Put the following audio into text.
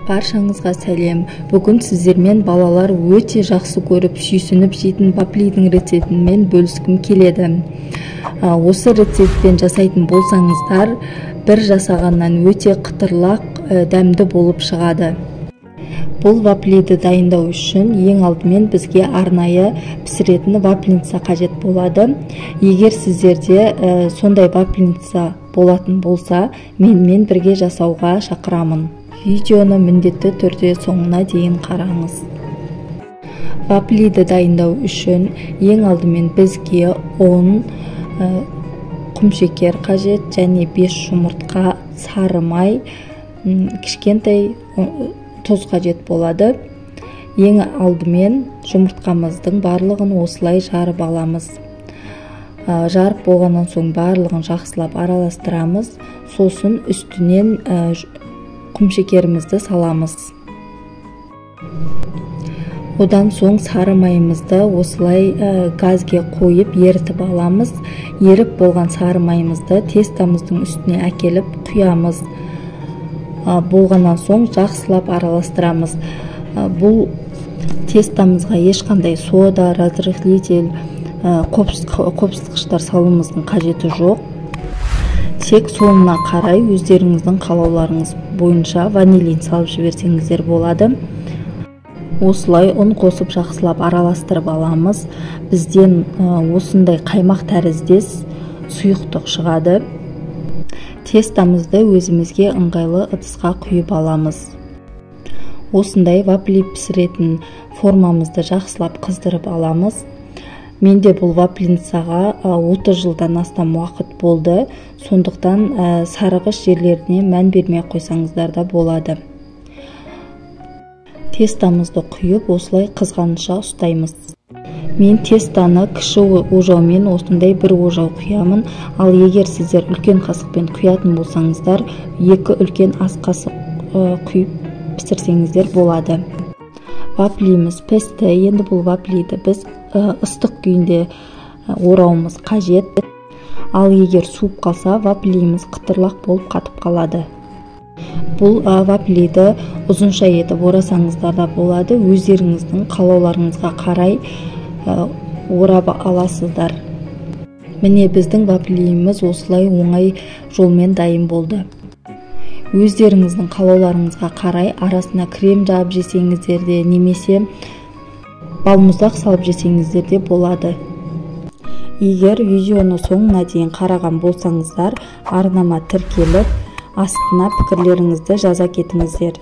Баршаңызға сәлем. Бүгін сіздермен балалар өте жақсы көріп, сүйсініп жейтін вафлидің рецептімен бөліскім келеді. Осы рецептпен жасайтын болсаңыздар, бір жасағаннан өте қытырлақ, дәмді болып шығады. Бұл вафлиді дайындау үшін ең алдымен бізге арнайы пісіретін вафлица қажет болады. Егер сіздерде сондай вафлица болатын болса, менімен бірге жасауға шақырамын. Видеоны міндетті түрде соңына дейін қараңыз. Вафлиді дайындау үшін ең алдымен бізге 10 құмшекер қажет және 5 жұмыртқа, сары май, кішкентай тұз қажет болады. Ең алдымен жұмыртқамыздың барлығын осылай жарып аламыз. Жарып болғаннан соң барлығын жақсылап араластырамыз. Сосын үстінен құмшекерімізді саламыз. Одан соң сары майымызды осылай газге қойып ерітіп аламыз. Еріп болған сары майымызды тестамыздың үстіне әкеліп құямыз. Болғаннан соң жақсылап араластырамыз. Бұл тестамызға ешқандай сода, разрыхлитель, қопсытқыштар салуымыздың қажеті жоқ. Тек соңына қарай өздеріңіздің қалауларыңыз бойынша ванилин салып жіберсеңіздер болады. Осылай ұн қосып жақсылап араластырып аламыз. Бізден осындай қаймақ тәріздес сұйықтық шығады. Тестамызды өзімізге ыңғайлы ыдысқа құйып аламыз. Осындай вафли пісіретін формамызды жақсылап қыздырып аламыз. Менде бұл вафлицаға 30 жылдан астам уақыт болды. Сондықтан сарығыш жерлеріне мән бермей қойсаңыздар да болады. Тестамызды құйып, осылай қызғанша ұстаймыз. Мен тестаны кіші ожаумен осындай бір ожау құямын. Ал егер сіздер үлкен қасықпен құятын болсаңыздар, 2 үлкен ас қасық құйып пісірсеңіздер болады. Вафлиміз пісті. Енді бұл вафлиді біз ыстық күйінде орауымыз қажет. Ал егер суып қалса, вафлиміз қытырлақ болып қатып қалады. Бұл вафлиді ұзынша етіп орасаңыздар да болады. Өздеріңіздің қалауларыңызға қарай орап аласыздар. Міне біздің вафлиміз осылай оңай жолмен дайын болды. Өздеріңіздің қалауларыңызға қарай арасына крем жағып жесеңіздер де, немесе балмұздақ салып жесеңіздер де болады. Егер видеоны соңына дейін қараған болсаңыздар, арнама тіркеліп, астына пікірлеріңізді жаза кетіңіздер.